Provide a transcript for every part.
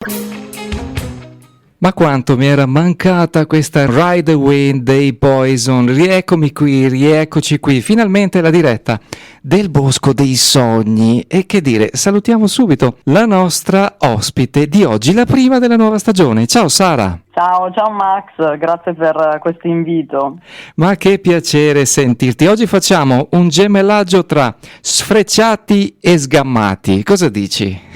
Ma quanto mi era mancata questa Ride the Wind dei Poison. Rieccomi qui, rieccoci qui. Finalmente la diretta del Bosco dei Sogni. E che dire, salutiamo subito la nostra ospite di oggi, la prima della nuova stagione. Ciao Sara. Ciao Max, grazie per questo invito. Ma che piacere sentirti. Oggi facciamo un gemellaggio tra sfrecciati e sgammati. Cosa dici?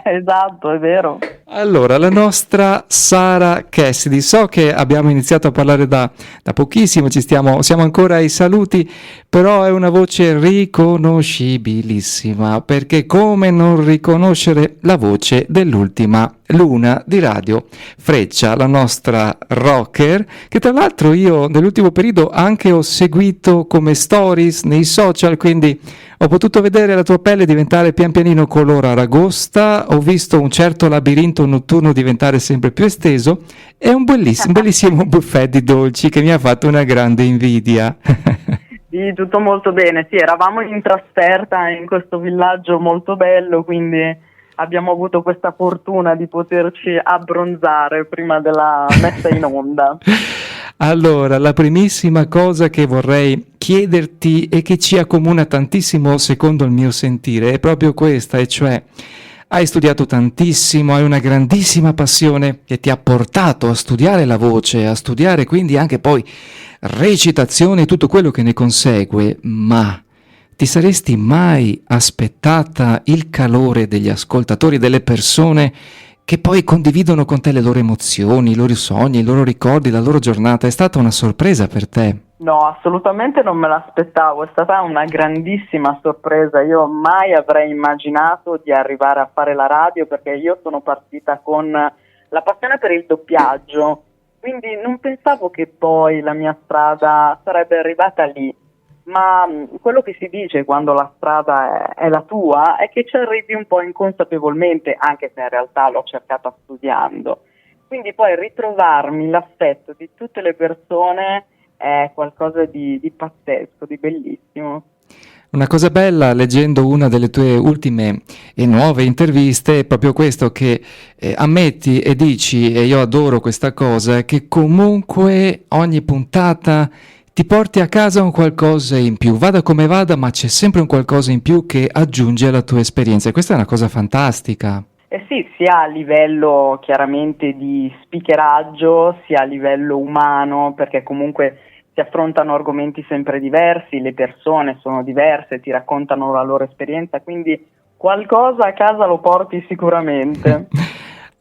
Esatto, è vero. Allora, la nostra Sara Cassidy, so che abbiamo iniziato a parlare da pochissimo, siamo ancora ai saluti, però è una voce riconoscibilissima, perché come non riconoscere la voce dell'ultima luna di Radio Freccia, la nostra rocker, che tra l'altro io nell'ultimo periodo anche ho seguito come stories nei social, quindi ho potuto vedere la tua pelle diventare pian pianino color aragosta, ho visto un certo labirinto notturno diventare sempre più esteso e un bellissimo buffet di dolci che mi ha fatto una grande invidia. Sì, tutto molto bene. Sì, eravamo in trasferta in questo villaggio molto bello, quindi abbiamo avuto questa fortuna di poterci abbronzare prima della messa in onda. Allora, la primissima cosa che vorrei chiederti e che ci accomuna tantissimo secondo il mio sentire è proprio questa, e cioè hai studiato tantissimo, hai una grandissima passione che ti ha portato a studiare la voce, a studiare quindi anche poi recitazione e tutto quello che ne consegue, ma ti saresti mai aspettata il calore degli ascoltatori, delle persone che poi condividono con te le loro emozioni, i loro sogni, i loro ricordi, la loro giornata? È stata una sorpresa per te? No, assolutamente non me l'aspettavo, è stata una grandissima sorpresa. Io mai avrei immaginato di arrivare a fare la radio, perché io sono partita con la passione per il doppiaggio, quindi non pensavo che poi la mia strada sarebbe arrivata lì. Ma quello che si dice quando la strada è la tua è che ci arrivi un po' inconsapevolmente, anche se in realtà l'ho cercata studiando. Quindi poi ritrovarmi l'affetto di tutte le persone è qualcosa di pazzesco, di bellissimo. Una cosa bella, leggendo una delle tue ultime e nuove interviste, è proprio questo che ammetti e dici, e io adoro questa cosa, che comunque ogni puntata ti porti a casa un qualcosa in più, vada come vada, ma c'è sempre un qualcosa in più che aggiunge alla tua esperienza, e questa è una cosa fantastica. Sì, sia a livello chiaramente di speakeraggio, sia a livello umano, perché comunque si affrontano argomenti sempre diversi, le persone sono diverse, ti raccontano la loro esperienza, quindi qualcosa a casa lo porti sicuramente.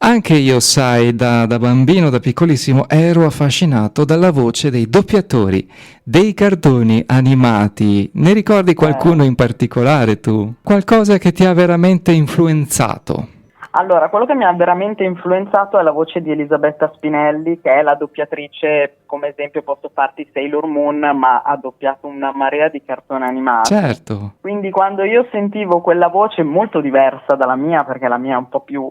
Anche io, sai, da bambino, da piccolissimo, ero affascinato dalla voce dei doppiatori, dei cartoni animati. Ne ricordi qualcuno in particolare tu? Qualcosa che ti ha veramente influenzato? Allora, quello che mi ha veramente influenzato è la voce di Elisabetta Spinelli, che è la doppiatrice, come esempio posso farti Sailor Moon, ma ha doppiato una marea di cartoni animati. Certo. Quindi quando io sentivo quella voce molto diversa dalla mia, perché la mia è un po' più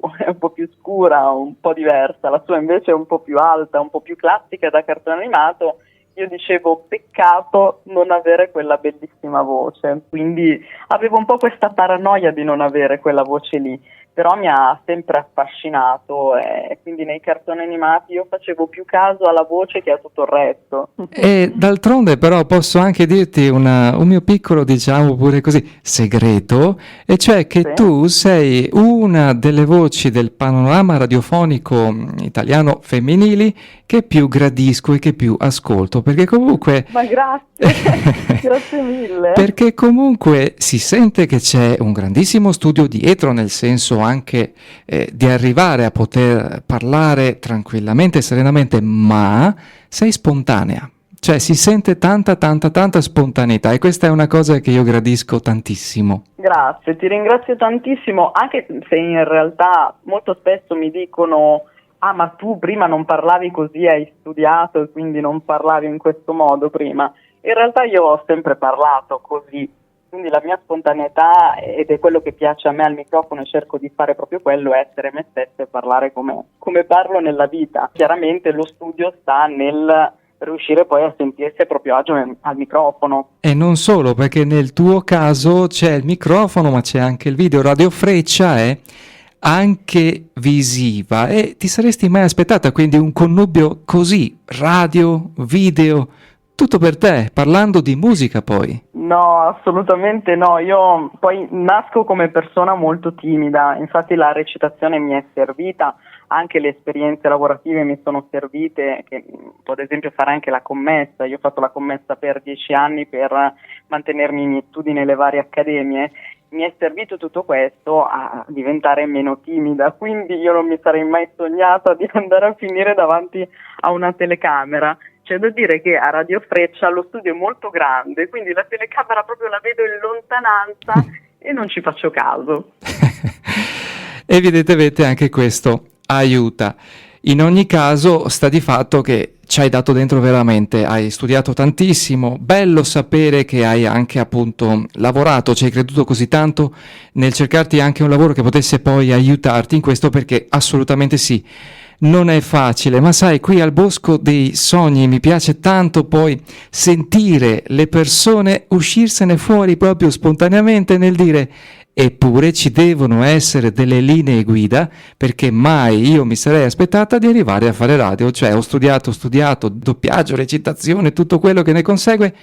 scura, un po' diversa, la sua invece è un po' più alta, un po' più classica da cartone animato, io dicevo peccato non avere quella bellissima voce. Quindi avevo un po' questa paranoia di non avere quella voce lì. Però mi ha sempre affascinato e quindi nei cartoni animati io facevo più caso alla voce che a tutto il resto. E d'altronde però posso anche dirti un mio piccolo, diciamo pure così, segreto, e cioè che Sì. tu sei una delle voci del panorama radiofonico italiano femminili che più gradisco e che più ascolto, perché comunque... Ma grazie, grazie mille. Perché comunque si sente che c'è un grandissimo studio dietro, nel senso anche di arrivare a poter parlare tranquillamente e serenamente, ma sei spontanea. Cioè si sente tanta spontaneità, e questa è una cosa che io gradisco tantissimo. Grazie, ti ringrazio tantissimo, anche se in realtà molto spesso mi dicono ah, ma tu prima non parlavi così, hai studiato e quindi non parlavi in questo modo prima. In realtà io ho sempre parlato così, quindi la mia spontaneità, ed è quello che piace a me al microfono e cerco di fare proprio quello, è essere me stessa e parlare come parlo nella vita. Chiaramente lo studio sta nel riuscire poi a sentirsi a proprio agio al microfono. E non solo, perché nel tuo caso c'è il microfono, ma c'è anche il video. Radio Freccia è anche visiva, e ti saresti mai aspettata quindi un connubio così, radio, video, tutto per te, parlando di musica poi? No, assolutamente no. Io poi nasco come persona molto timida, infatti la recitazione mi è servita, anche le esperienze lavorative mi sono servite, che ad esempio fare anche la commessa. Io ho fatto la commessa per 10 anni per mantenermi in studi nelle varie accademie. Mi è servito tutto questo a diventare meno timida, quindi io non mi sarei mai sognata di andare a finire davanti a una telecamera. C'è da dire che a Radio Freccia lo studio è molto grande, quindi la telecamera proprio la vedo in lontananza e non ci faccio caso. Evidentemente anche questo aiuta. In ogni caso sta di fatto che ci hai dato dentro veramente, hai studiato tantissimo, bello sapere che hai anche appunto lavorato, ci hai creduto così tanto nel cercarti anche un lavoro che potesse poi aiutarti in questo, perché assolutamente sì. Non è facile, ma sai, qui al Bosco dei Sogni mi piace tanto poi sentire le persone uscirsene fuori proprio spontaneamente nel dire: eppure ci devono essere delle linee guida, perché mai io mi sarei aspettata di arrivare a fare radio, cioè ho studiato doppiaggio, recitazione, tutto quello che ne consegue,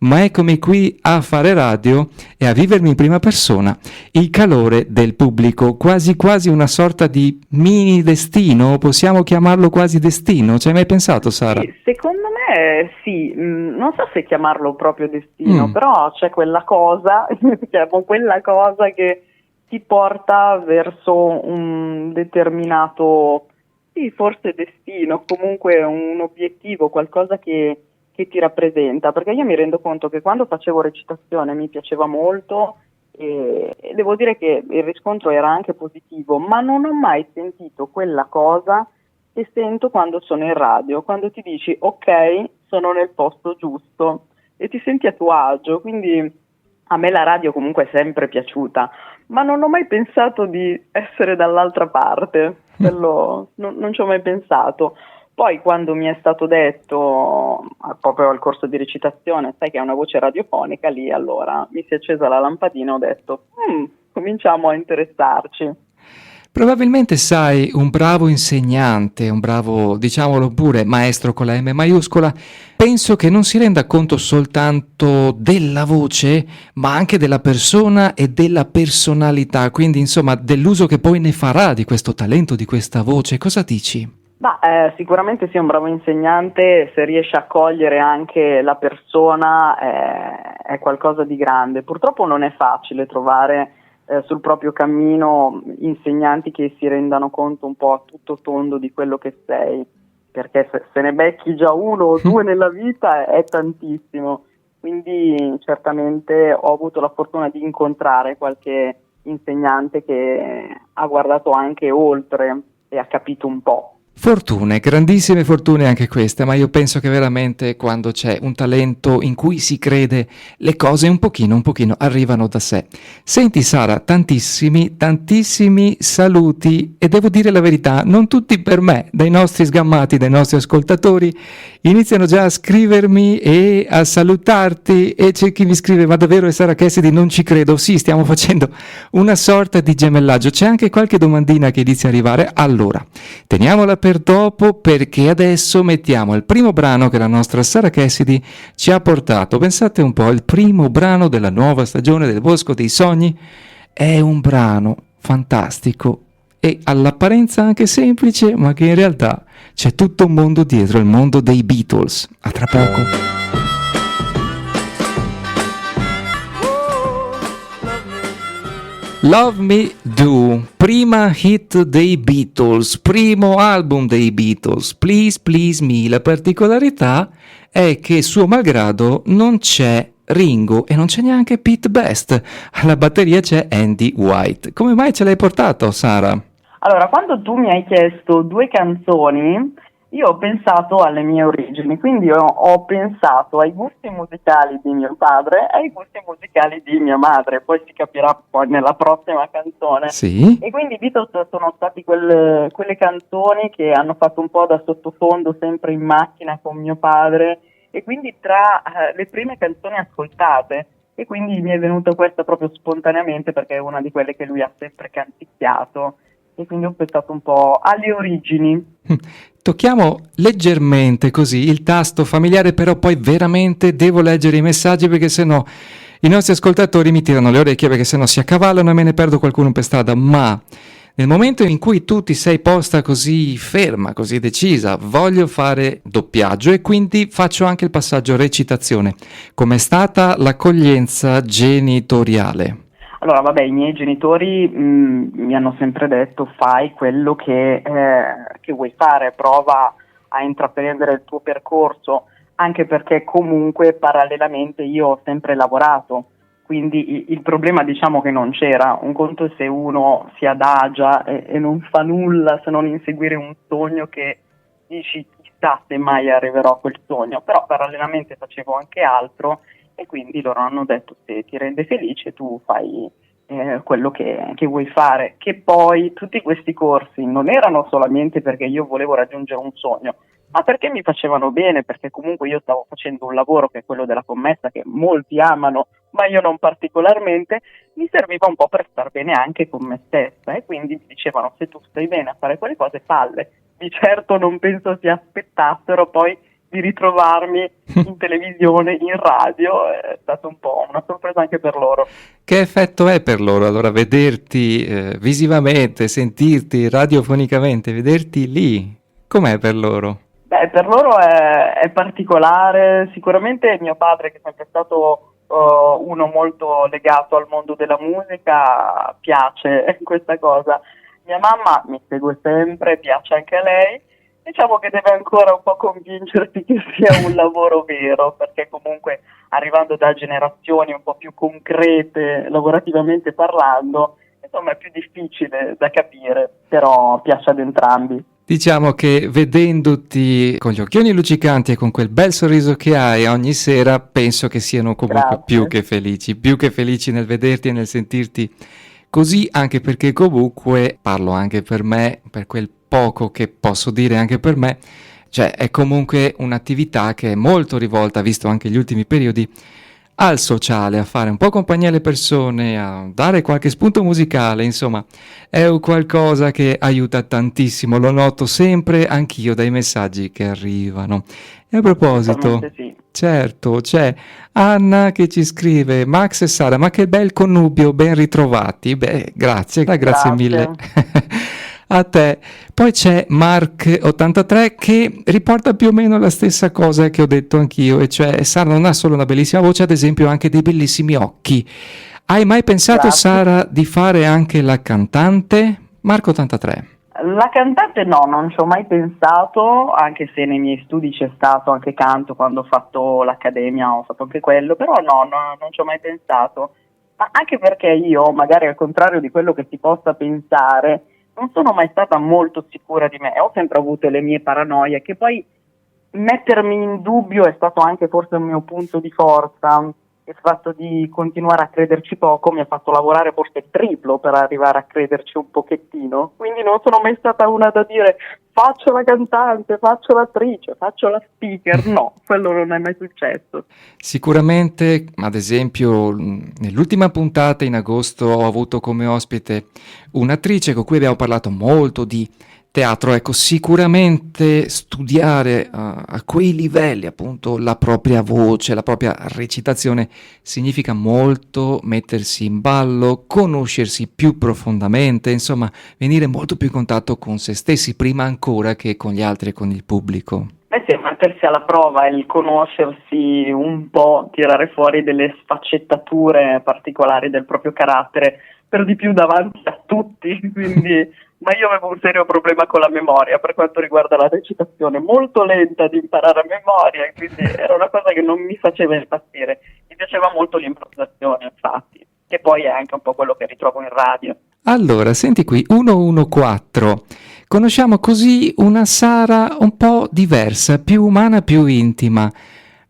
ma eccomi qui a fare radio e a vivermi in prima persona il calore del pubblico, quasi quasi una sorta di mini destino, possiamo chiamarlo quasi destino. Ci hai mai pensato, Sara? Sì, secondo me sì. Non so se chiamarlo proprio destino, però c'è quella cosa, chiamo quella cosa che ti porta verso un determinato, sì, forse destino, comunque un obiettivo, qualcosa che ti rappresenta, perché io mi rendo conto che quando facevo recitazione mi piaceva molto e devo dire che il riscontro era anche positivo, ma non ho mai sentito quella cosa che sento quando sono in radio, quando ti dici ok, sono nel posto giusto e ti senti a tuo agio. Quindi a me la radio comunque è sempre piaciuta, ma non ho mai pensato di essere dall'altra parte, quello non ci ho mai pensato. Poi quando mi è stato detto, proprio al corso di recitazione, sai che è una voce radiofonica, lì allora mi si è accesa la lampadina e ho detto, cominciamo a interessarci. Probabilmente sai, un bravo insegnante, un bravo, diciamolo pure, maestro con la M maiuscola, penso che non si renda conto soltanto della voce, ma anche della persona e della personalità, quindi insomma dell'uso che poi ne farà di questo talento, di questa voce. Cosa dici? Sicuramente sì, un bravo insegnante, se riesce a cogliere anche la persona, è qualcosa di grande. Purtroppo non è facile trovare sul proprio cammino insegnanti che si rendano conto un po' a tutto tondo di quello che sei, perché se ne becchi già uno o due nella vita è tantissimo. Quindi certamente ho avuto la fortuna di incontrare qualche insegnante che ha guardato anche oltre e ha capito un po'. Fortune, grandissime fortune anche queste, ma io penso che veramente quando c'è un talento in cui si crede, le cose un pochino arrivano da sé. Senti Sara, tantissimi saluti, e devo dire la verità, non tutti per me, dai nostri sgammati, dai nostri ascoltatori, iniziano già a scrivermi e a salutarti, e c'è chi mi scrive: ma davvero è Sara Cassidy? Non ci credo. Sì, stiamo facendo una sorta di gemellaggio. C'è anche qualche domandina che inizia a arrivare. Allora, teniamola per dopo, perché adesso mettiamo il primo brano che la nostra Sara Cassidy ci ha portato. Pensate un po', il primo brano della nuova stagione del Bosco dei Sogni è un brano fantastico e all'apparenza anche semplice, ma che in realtà c'è tutto un mondo dietro, il mondo dei Beatles. A tra poco. Love Me Do, prima hit dei Beatles, primo album dei Beatles, Please Please Me. La particolarità è che suo malgrado non c'è Ringo e non c'è neanche Pete Best, alla batteria c'è Andy White. Come mai ce l'hai portato, Sara? Allora, quando tu mi hai chiesto due canzoni, io ho pensato alle mie origini, quindi ho pensato ai gusti musicali di mio padre e ai gusti musicali di mia madre, poi si capirà poi nella prossima canzone. Sì? E quindi i Beatles sono stati quelle canzoni che hanno fatto un po' da sottofondo sempre in macchina con mio padre, e quindi tra le prime canzoni ascoltate, e quindi mi è venuta questa proprio spontaneamente perché è una di quelle che lui ha sempre canticchiato. e quindi ho pensato un po' alle origini. Tocchiamo leggermente così il tasto familiare, però poi veramente devo leggere i messaggi perché sennò i nostri ascoltatori mi tirano le orecchie perché sennò si accavallano e me ne perdo qualcuno per strada. Ma nel momento in cui tu ti sei posta così ferma, così decisa, voglio fare doppiaggio e quindi faccio anche il passaggio recitazione. Com'è stata l'accoglienza genitoriale? Allora, vabbè, i miei genitori mi hanno sempre detto fai quello che vuoi fare, prova a intraprendere il tuo percorso, anche perché comunque parallelamente io ho sempre lavorato, quindi il problema diciamo che non c'era. Un conto è se uno si adagia e non fa nulla se non inseguire un sogno che dici chissà se mai arriverò a quel sogno, però parallelamente facevo anche altro e quindi loro hanno detto se ti rende felice tu fai quello che vuoi fare, che poi tutti questi corsi non erano solamente perché io volevo raggiungere un sogno, ma perché mi facevano bene, perché comunque io stavo facendo un lavoro che è quello della commessa che molti amano, ma io non particolarmente, mi serviva un po' per star bene anche con me stessa e quindi mi dicevano se tu stai bene a fare quelle cose falle. Di certo non penso si aspettassero poi di ritrovarmi in televisione, in radio, è stata un po' una sorpresa anche per loro. Che effetto è per loro allora vederti visivamente, sentirti radiofonicamente, vederti lì? Com'è per loro? Beh, per loro è particolare, sicuramente mio padre che è sempre stato uno molto legato al mondo della musica, piace questa cosa. Mia mamma mi segue sempre, piace anche a lei. Diciamo che deve ancora un po' convincersi che sia un lavoro vero, perché comunque arrivando da generazioni un po' più concrete, lavorativamente parlando, insomma è più difficile da capire, però piace ad entrambi. Diciamo che vedendoti con gli occhioni luccicanti e con quel bel sorriso che hai ogni sera, penso che siano comunque Grazie. più che felici nel vederti e nel sentirti così, anche perché comunque parlo anche per me, per quel poco che posso dire anche per me, cioè è comunque un'attività che è molto rivolta, visto anche gli ultimi periodi, al sociale, a fare un po' compagnia alle persone, a dare qualche spunto musicale, insomma, è un qualcosa che aiuta tantissimo, lo noto sempre anch'io dai messaggi che arrivano. E a proposito, Assolutamente sì. certo, c'è Anna che ci scrive, Max e Sara, ma che bel connubio, ben ritrovati. Beh, grazie, grazie mille Grazie. a te. Poi c'è Mark83 che riporta più o meno la stessa cosa che ho detto anch'io, e cioè Sara non ha solo una bellissima voce, ad esempio ha anche dei bellissimi occhi. Hai mai pensato, Grazie. Sara, di fare anche la cantante? Marco83. La cantante no, non ci ho mai pensato, anche se nei miei studi c'è stato anche canto quando ho fatto l'accademia, ho fatto anche quello, però no, non ci ho mai pensato. Ma anche perché io, magari al contrario di quello che si possa pensare, non sono mai stata molto sicura di me, ho sempre avuto le mie paranoie, che poi mettermi in dubbio è stato anche forse un mio punto di forza. Il fatto di continuare a crederci poco mi ha fatto lavorare forse il triplo per arrivare a crederci un pochettino, quindi non sono mai stata una da dire faccio la cantante, faccio l'attrice, faccio la speaker, no, quello non è mai successo. Sicuramente, ad esempio, nell'ultima puntata in agosto ho avuto come ospite un'attrice con cui abbiamo parlato molto di teatro. Ecco, sicuramente studiare a quei livelli, appunto, la propria voce, la propria recitazione, significa molto mettersi in ballo, conoscersi più profondamente, insomma, venire molto più in contatto con se stessi prima ancora che con gli altri e con il pubblico. Beh sì, mettersi alla prova, il conoscersi un po', tirare fuori delle sfaccettature particolari del proprio carattere, per di più davanti a tutti, quindi ma io avevo un serio problema con la memoria per quanto riguarda la recitazione, molto lenta di imparare a memoria, e quindi era una cosa che non mi faceva impazzire. Mi piaceva molto l'improvvisazione, infatti, che poi è anche un po' quello che ritrovo in radio. Allora, senti qui, 114. Conosciamo così una Sara un po' diversa, più umana, più intima.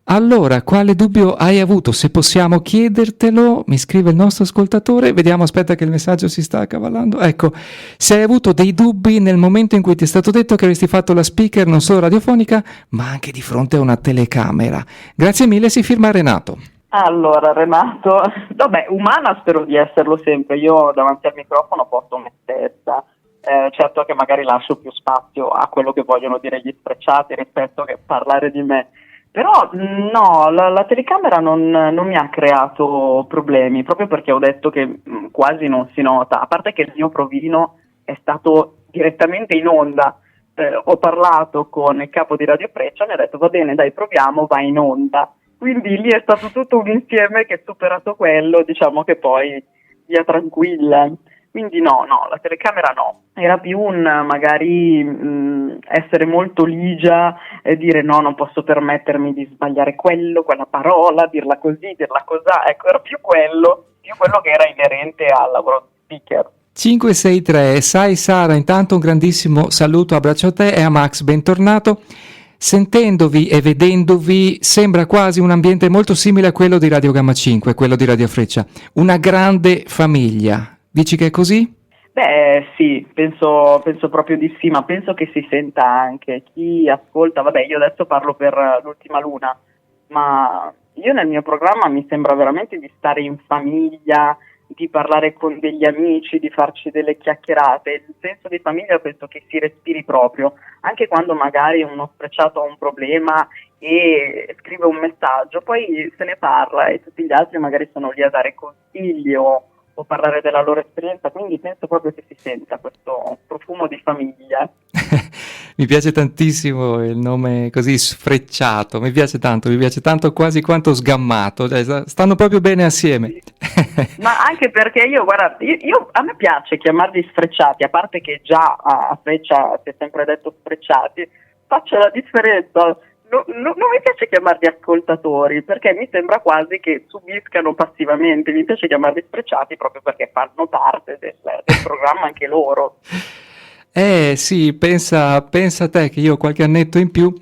Allora, quale dubbio hai avuto? Se possiamo chiedertelo, mi scrive il nostro ascoltatore. Vediamo, aspetta che il messaggio si sta accavallando. Ecco, se hai avuto dei dubbi nel momento in cui ti è stato detto che avresti fatto la speaker non solo radiofonica, ma anche di fronte a una telecamera. Grazie mille, si firma Renato. Allora, Renato, vabbè, umana spero di esserlo sempre, io davanti al microfono porto me stessa, certo che magari lascio più spazio a quello che vogliono dire gli Sfrecciati rispetto che parlare di me. Però no, la telecamera non mi ha creato problemi, proprio perché ho detto che quasi non si nota, a parte che il mio provino è stato direttamente in onda. Ho parlato con il capo di Radio Freccia, mi ha detto va bene dai proviamo, va in onda. Quindi lì è stato tutto un insieme che superato quello, diciamo che poi via tranquilla. Quindi no, la telecamera no, era più un magari essere molto ligia e dire no, non posso permettermi di sbagliare quella parola, dirla così, dirla cosà, ecco, era più quello che era inerente al lavoro di speaker. 563, sai Sara, intanto un grandissimo saluto, abbraccio a te e a Max, bentornato. Sentendovi e vedendovi sembra quasi un ambiente molto simile a quello di Radio Gamma 5, quello di Radio Freccia, una grande famiglia. Dici che è così? Beh sì, penso proprio di sì, ma penso che si senta anche chi ascolta, vabbè io adesso parlo per l'Ultima Luna, ma io nel mio programma mi sembra veramente di stare in famiglia, di parlare con degli amici, di farci delle chiacchierate. Il senso di famiglia penso che si respiri proprio, anche quando magari uno Sfrecciato ha un problema e scrive un messaggio, poi se ne parla e tutti gli altri magari sono lì a dare consigli o parlare della loro esperienza, quindi penso proprio che si senta questo profumo di famiglia. Mi piace tantissimo il nome così Sfrecciato, mi piace tanto quasi quanto Sgammato, cioè, stanno proprio bene assieme. Sì. Ma anche perché guarda, a me piace chiamarli Sfrecciati, a parte che già a Freccia si è sempre detto Sfrecciati, faccio la differenza. Non mi piace chiamarli ascoltatori perché mi sembra quasi che subiscano passivamente, mi piace chiamarli Sfrecciati proprio perché fanno parte del programma anche loro. Sì, pensa a te che io ho qualche annetto in più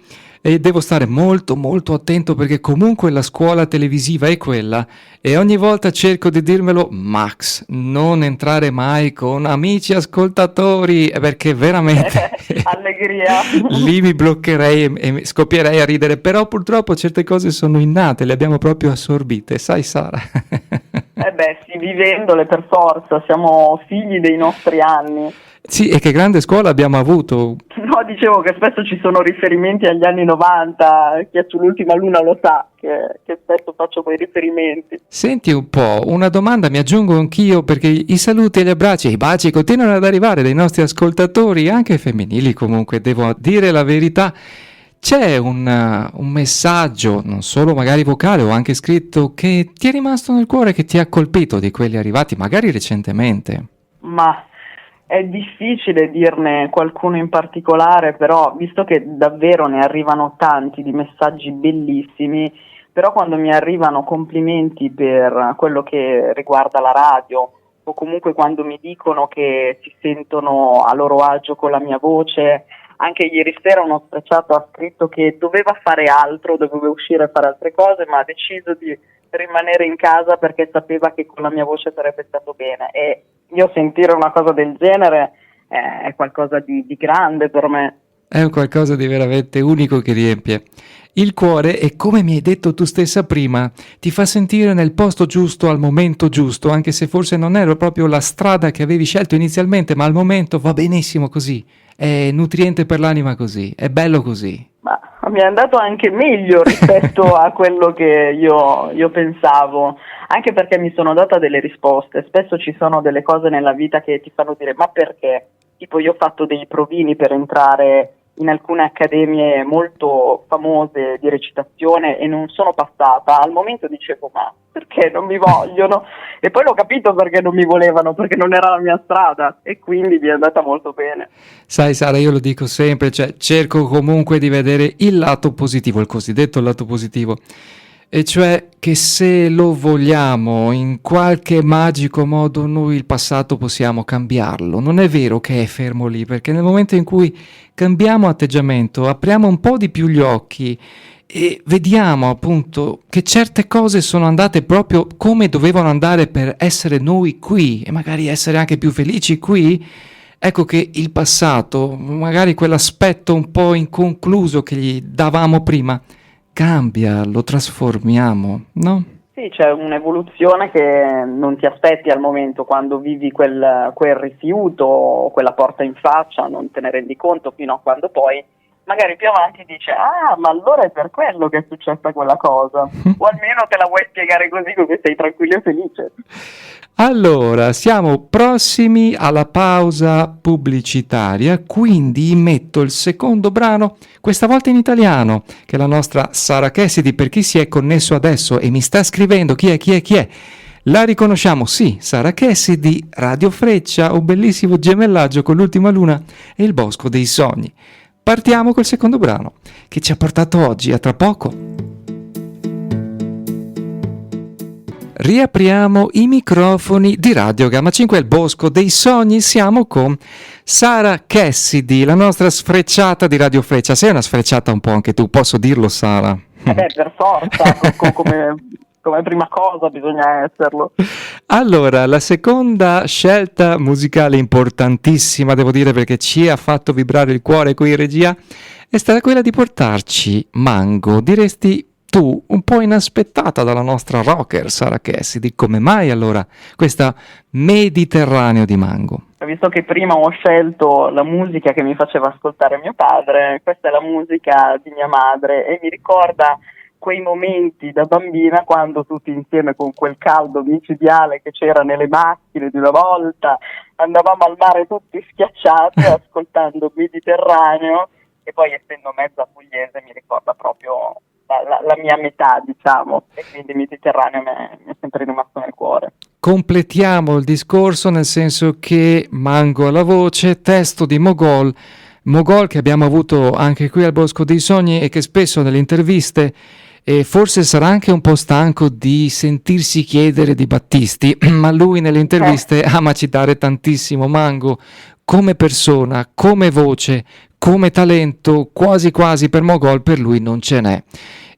e devo stare molto molto attento perché comunque la scuola televisiva è quella e ogni volta cerco di dirmelo, Max, non entrare mai con amici ascoltatori perché veramente allegria. lì mi bloccherei e scoppierei a ridere, però purtroppo certe cose sono innate, le abbiamo proprio assorbite, sai Sara? Sì, vivendole per forza, siamo figli dei nostri anni. Sì, e che grande scuola abbiamo avuto. No, dicevo che spesso ci sono riferimenti agli anni 90, chi è sull'Ultima Luna lo sa, che spesso faccio quei riferimenti. Senti un po', una domanda mi aggiungo anch'io perché i saluti e gli abbracci e i baci continuano ad arrivare dai nostri ascoltatori, anche femminili comunque, devo dire la verità. C'è un messaggio, non solo magari vocale o anche scritto, che ti è rimasto nel cuore, che ti ha colpito di quelli arrivati magari recentemente? Ma è difficile dirne qualcuno in particolare, però visto che davvero ne arrivano tanti di messaggi bellissimi, però quando mi arrivano complimenti per quello che riguarda la radio o comunque quando mi dicono che si sentono a loro agio con la mia voce, anche ieri sera uno Sfrecciato ha scritto che doveva fare altro, doveva uscire a fare altre cose, ma ha deciso di rimanere in casa perché sapeva che con la mia voce sarebbe stato bene. E io sentire una cosa del genere è qualcosa di grande per me. È un qualcosa di veramente unico che riempie il cuore e, come mi hai detto tu stessa prima, ti fa sentire nel posto giusto al momento giusto, anche se forse non era proprio la strada che avevi scelto inizialmente, ma al momento va benissimo così, è nutriente per l'anima così, è bello così. Ma mi è andato anche meglio rispetto a quello che io pensavo, anche perché mi sono data delle risposte. Spesso ci sono delle cose nella vita che ti fanno dire ma perché? Tipo io ho fatto dei provini per entrare in alcune accademie molto famose di recitazione e non sono passata. Al momento dicevo ma perché non mi vogliono? E poi l'ho capito perché non mi volevano, perché non era la mia strada e quindi mi è andata molto bene. Sai Sara, io lo dico sempre, cioè cerco comunque di vedere il lato positivo, il cosiddetto lato positivo, e cioè che se lo vogliamo in qualche magico modo noi il passato possiamo cambiarlo. Non è vero che è fermo lì, perché nel momento in cui cambiamo atteggiamento, apriamo un po' di più gli occhi e vediamo appunto che certe cose sono andate proprio come dovevano andare per essere noi qui e magari essere anche più felici qui, ecco che il passato, magari quell'aspetto un po' inconcluso che gli davamo prima, cambia, lo trasformiamo, no? Sì, c'è un'evoluzione che non ti aspetti al momento quando vivi quel rifiuto, quella porta in faccia, non te ne rendi conto fino a quando poi magari più avanti dici ah, ma allora è per quello che è successa quella cosa, o almeno te la vuoi spiegare così sei tranquillo e felice. Allora, siamo prossimi alla pausa pubblicitaria, quindi metto il secondo brano, questa volta in italiano, che è la nostra Sara Cassidy. Per chi si è connesso adesso e mi sta scrivendo chi è? La riconosciamo, sì, Sara Cassidy, Radio Freccia, un bellissimo gemellaggio con l'ultima luna e il Bosco dei Sogni. Partiamo col secondo brano, che ci ha portato oggi, a tra poco. Riapriamo i microfoni di Radio Gamma 5, il Bosco dei Sogni. Siamo con Sara Cassidy, la nostra sfrecciata di Radio Freccia. Sei una sfrecciata un po' anche tu, posso dirlo, Sara? Per forza, come prima cosa bisogna esserlo. Allora, la seconda scelta musicale importantissima, devo dire, perché ci ha fatto vibrare il cuore qui in regia, è stata quella di portarci Mango. Diresti tu, un po' inaspettata dalla nostra rocker Sara Cassidy. Come mai allora questa Mediterraneo di Mango? Visto che prima ho scelto la musica che mi faceva ascoltare mio padre, questa è la musica di mia madre e mi ricorda quei momenti da bambina quando tutti insieme con quel caldo micidiale che c'era nelle macchine di una volta andavamo al mare tutti schiacciati ascoltando Mediterraneo, e poi essendo mezza pugliese mi ricorda proprio la mia metà, diciamo, e quindi Mediterraneo mi è sempre rimasto nel cuore. Completiamo il discorso nel senso che Mango alla voce, testo di Mogol che abbiamo avuto anche qui al Bosco dei Sogni e che spesso nelle interviste, e forse sarà anche un po' stanco di sentirsi chiedere di Battisti, ma lui nelle interviste ama citare tantissimo Mango come persona, come voce, come talento, quasi quasi per Mogol per lui non ce n'è.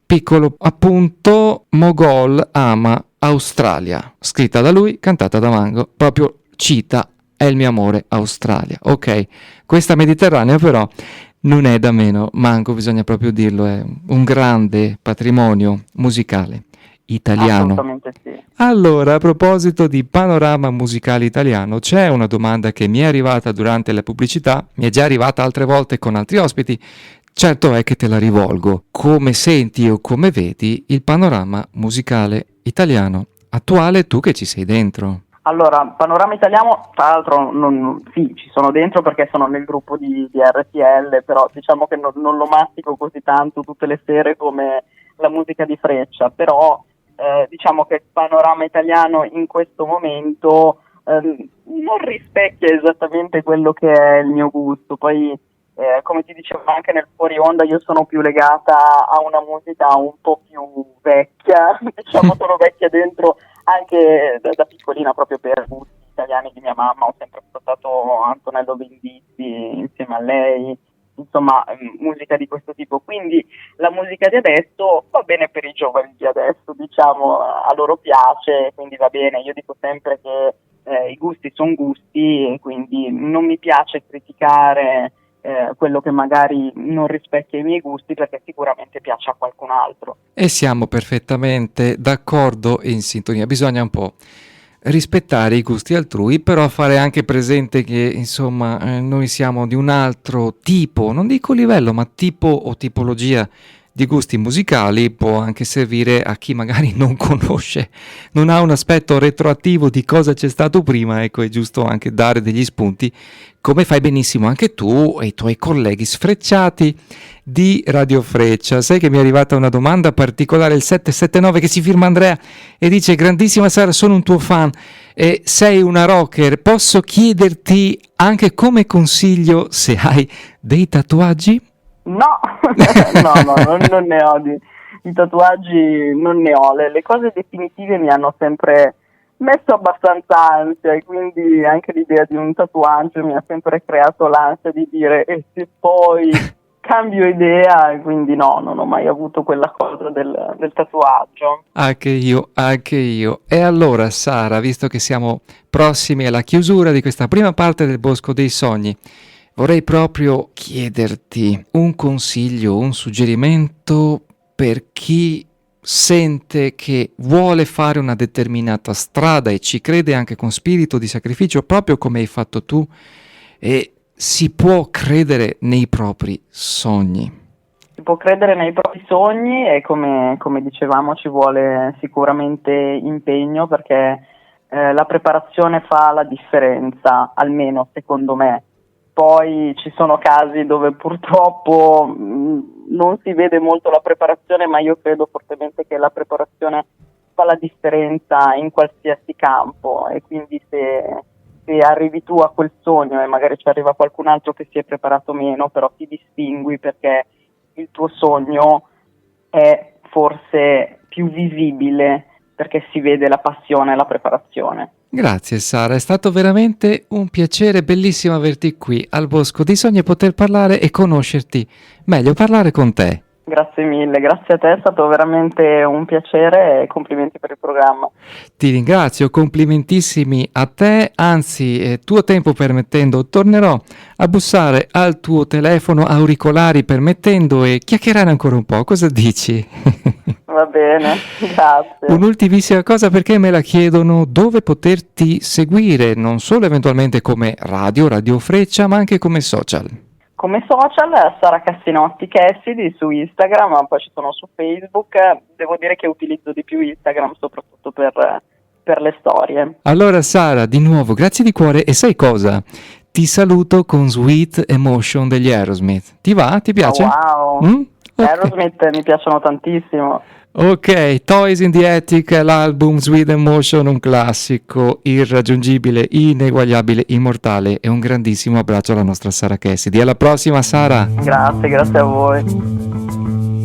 Piccolo appunto, Mogol ama Australia, scritta da lui, cantata da Mango, proprio cita "È il mio amore Australia". Ok, questa Mediterranea però non è da meno, Mango bisogna proprio dirlo, è un grande patrimonio musicale italiano. Assolutamente sì. Allora, a proposito di panorama musicale italiano, c'è una domanda che mi è arrivata durante la pubblicità, mi è già arrivata altre volte con altri ospiti, certo è che te la rivolgo. Come senti o come vedi il panorama musicale italiano attuale, tu che ci sei dentro? Allora, panorama italiano, tra l'altro, sì, ci sono dentro perché sono nel gruppo di RTL, però diciamo che non lo mastico così tanto tutte le sere come la musica di Freccia, però diciamo che il panorama italiano in questo momento non rispecchia esattamente quello che è il mio gusto. Poi, come ti dicevo anche nel fuori onda, io sono più legata a una musica un po' più vecchia, diciamo sono vecchia dentro anche da piccolina, proprio per gusti italiani di mia mamma, ho sempre ascoltato Antonello Venditti insieme a lei, insomma musica di questo tipo, quindi la musica di adesso va bene per i giovani di adesso, diciamo, a loro piace, quindi va bene. Io dico sempre che i gusti sono gusti e quindi non mi piace criticare quello che magari non rispecchia i miei gusti, perché sicuramente piace a qualcun altro. E siamo perfettamente d'accordo e in sintonia. Bisogna un po' rispettare i gusti altrui, però fare anche presente che insomma noi siamo di un altro tipo, non dico livello, ma tipo o tipologia di gusti musicali. Può anche servire a chi magari non conosce, non ha un aspetto retroattivo di cosa c'è stato prima. Ecco, è giusto anche dare degli spunti, come fai benissimo anche tu e i tuoi colleghi sfrecciati di Radio Freccia. Sai che mi è arrivata una domanda particolare, il 779, che si firma Andrea e dice: grandissima Sara, sono un tuo fan e sei una rocker, posso chiederti anche come consiglio se hai dei tatuaggi? No, non ne ho di tatuaggi, non ne ho, le cose definitive mi hanno sempre messo abbastanza ansia, e quindi anche l'idea di un tatuaggio mi ha sempre creato l'ansia di dire e se poi cambio idea, e quindi no, non ho mai avuto quella cosa del tatuaggio. Anche io. E allora Sara, visto che siamo prossimi alla chiusura di questa prima parte del Bosco dei Sogni, vorrei proprio chiederti un consiglio, un suggerimento per chi sente che vuole fare una determinata strada e ci crede anche con spirito di sacrificio, proprio come hai fatto tu, e si può credere nei propri sogni. Si può credere nei propri sogni e come dicevamo ci vuole sicuramente impegno, perché la preparazione fa la differenza, almeno secondo me. Poi ci sono casi dove purtroppo non si vede molto la preparazione, ma io credo fortemente che la preparazione fa la differenza in qualsiasi campo, e quindi se arrivi tu a quel sogno e magari ci arriva qualcun altro che si è preparato meno, però ti distingui perché il tuo sogno è forse più visibile, perché si vede la passione e la preparazione. Grazie Sara, è stato veramente un piacere, bellissimo averti qui al Bosco dei Sogni e poter parlare e conoscerti meglio, parlare con te. Grazie mille, grazie a te, è stato veramente un piacere e complimenti per il programma. Ti ringrazio, complimentissimi a te, anzi, tuo tempo permettendo, tornerò a bussare al tuo telefono, auricolari permettendo, e chiacchierare ancora un po', cosa dici? Va bene, grazie. Un'ultimissima cosa, perché me la chiedono: dove poterti seguire, non solo eventualmente come Radio Freccia, ma anche come social? Come social Sara Cassinotti Cassidy su Instagram, poi ci sono su Facebook. Devo dire che utilizzo di più Instagram soprattutto per le storie. Allora Sara, di nuovo grazie di cuore, e sai cosa? Ti saluto con Sweet Emotion degli Aerosmith. Ti va? Ti piace? Oh, wow! Okay. Aerosmith mi piacciono tantissimo. Ok, Toys in the Attic, l'album Sweet Emotion, un classico irraggiungibile, ineguagliabile, immortale, e un grandissimo abbraccio alla nostra Sara Cassidy. Alla prossima Sara! Grazie a voi.